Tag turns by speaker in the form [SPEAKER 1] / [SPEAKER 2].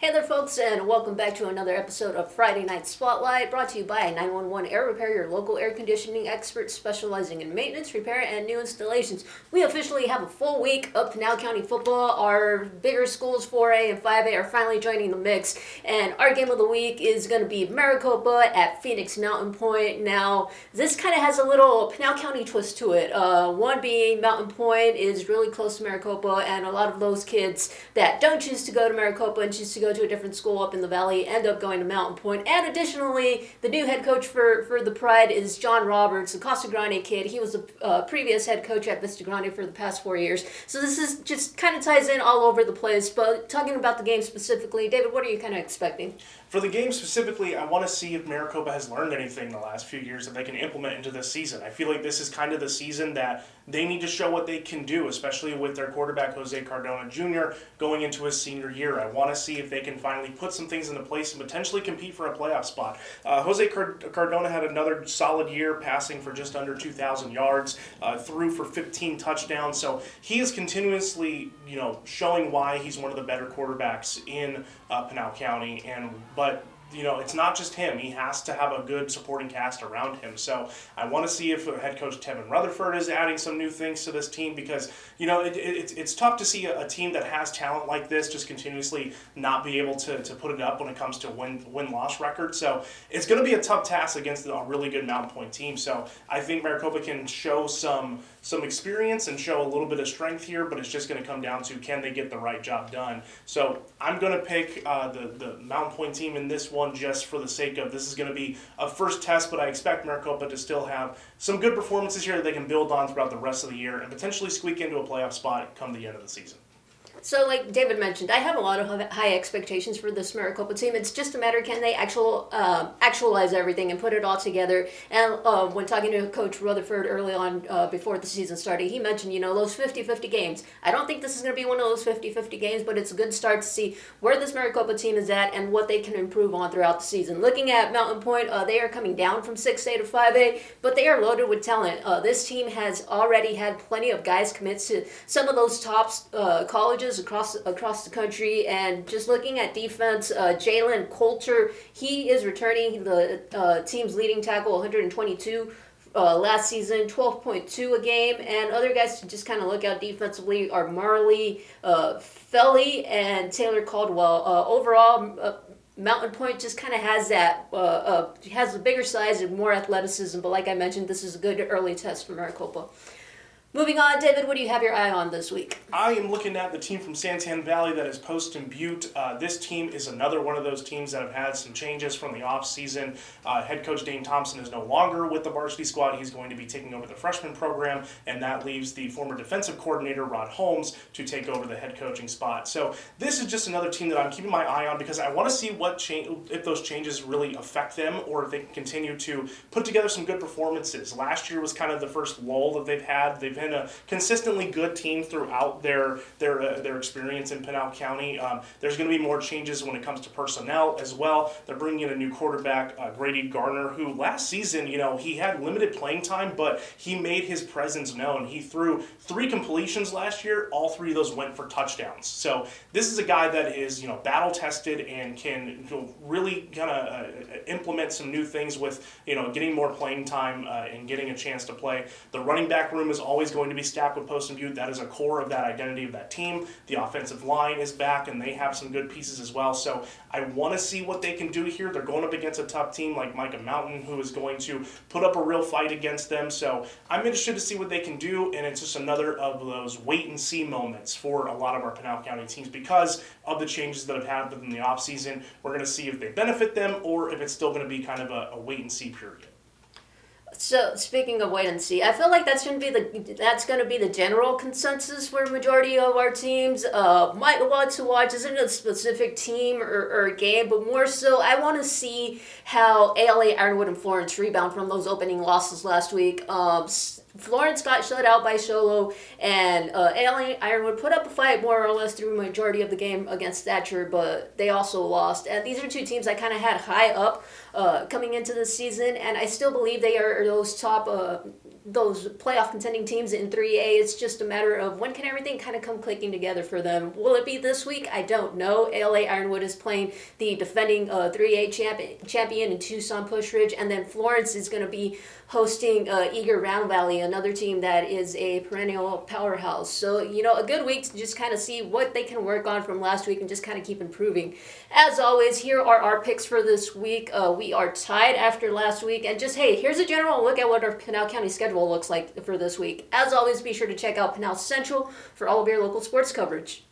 [SPEAKER 1] Hey there, folks, and welcome back to another episode of Friday Night Spotlight, brought to you by 911 Air Repair, your local air conditioning expert specializing in maintenance, repair, and new installations. We officially have a full week of Pinal County football. Our bigger schools, 4A and 5A, are finally joining the mix, and our game of the week is going to be Maricopa at Phoenix Mountain Point. Now, this kind of has a little Pinal County twist to it. One being Mountain Point is really close to Maricopa, and a lot of those kids that don't choose to go to Maricopa and choose to go to a different school up in the valley end up going to Mountain Point. And additionally, the new head coach for the Pride is John Roberts, a Costa Grande kid. He was the previous head coach at Vista Grande for the past 4 years. So this is just kind of ties in all over the place. But talking about the game specifically, David, what are you kind of expecting?
[SPEAKER 2] For the game specifically, I want to see if Maricopa has learned anything in the last few years that they can implement into this season. I feel like this is kind of the season that they need to show what they can do, especially with their quarterback, Jose Cardona Jr., going into his senior year. I want to see if they can finally put some things into place and potentially compete for a playoff spot. Jose Cardona had another solid year, passing for just under 2,000 yards, threw for 15 touchdowns. So he is continuously, showing why he's one of the better quarterbacks in Pinal County. But it's not just him. He has to have a good supporting cast around him. So I want to see if head coach Tevin Rutherford is adding some new things to this team because, it's tough to see a team that has talent like this just continuously not be able to put it up when it comes to win-loss record. So it's going to be a tough task against a really good Mountain Point team. So I think Maricopa can show some experience and show a little bit of strength here, but it's just going to come down to can they get the right job done. So I'm going to pick the Mountain Point team in this one just for the sake of this is going to be a first test, but I expect Maricopa to still have some good performances here that they can build on throughout the rest of the year and potentially squeak into a playoff spot come the end of the season.
[SPEAKER 1] So, like David mentioned, I have a lot of high expectations for this Maricopa team. It's just a matter, can they actualize everything and put it all together? And when talking to Coach Rutherford early on before the season started, he mentioned, those 50-50 games. I don't think this is going to be one of those 50-50 games, but it's a good start to see where this Maricopa team is at and what they can improve on throughout the season. Looking at Mountain Point, they are coming down from 6A to 5A, but they are loaded with talent. This team has already had plenty of guys commit to some of those top colleges across the country. And just looking at defense, Jalen Coulter, he is returning the team's leading tackle, 122 last season, 12.2 a game. And other guys to just kind of look out defensively are Marley Felly and Taylor Caldwell. Overall, Mountain Point just kind of has that, has a bigger size and more athleticism, but like I mentioned, this is a good early test for Maricopa. Moving on, David, what do you have your eye on this week?
[SPEAKER 2] I am looking at the team from Santan Valley that is Poston Butte. This team is another one of those teams that have had some changes from the offseason. Head coach Dane Thompson is no longer with the varsity squad. He's going to be taking over the freshman program, and that leaves the former defensive coordinator, Rod Holmes, to take over the head coaching spot. So this is just another team that I'm keeping my eye on because I want to see if those changes really affect them or if they can continue to put together some good performances. Last year was kind of the first lull that they've had. They've been a consistently good team throughout their experience in Pinal County. There's going to be more changes when it comes to personnel as well. They're bringing in a new quarterback, Grady Garner, who last season, he had limited playing time, but he made his presence known. He threw 3 completions last year. All 3 of those went for touchdowns. So this is a guy that is, battle tested and can really kind of implement some new things with, getting more playing time and getting a chance to play. The running back room is always going to be stacked with Poston Butte. That is a core of that identity of that team. The offensive line is back, and they have some good pieces as well. So I want to see what they can do here. They're going up against a tough team like Micah Mountain, who is going to put up a real fight against them. So I'm interested to see what they can do, and it's just another of those wait-and-see moments for a lot of our Pinal County teams because of the changes that have happened in the offseason. We're going to see if they benefit them or if it's still going to be kind of a wait-and-see period.
[SPEAKER 1] So speaking of wait and see, I feel like that's going to be the general consensus for a majority of our teams. Might want to watch isn't a specific team or game, but more so I want to see how ALA Ironwood and Florence rebound from those opening losses last week. Florence got shut out by Sholo, and ALA Ironwood put up a fight more or less through the majority of the game against Thatcher, but they also lost. And these are 2 teams I kind of had high up coming into the season, and I still believe they are those top those playoff contending teams in 3A. It's just a matter of when can everything kind of come clicking together for them. Will it be this week? I don't know. ALA Ironwood is playing the defending 3A champion in Tucson Push Ridge, and then Florence is going to be hosting Eager Round Valley, another team that is a perennial powerhouse. So, a good week to just kind of see what they can work on from last week and just kind of keep improving. As always, here are our picks for this week. We are tied after last week, and just, hey, here's a general look at what our Pinal County schedule looks like for this week. As always, be sure to check out Pinal Central for all of your local sports coverage.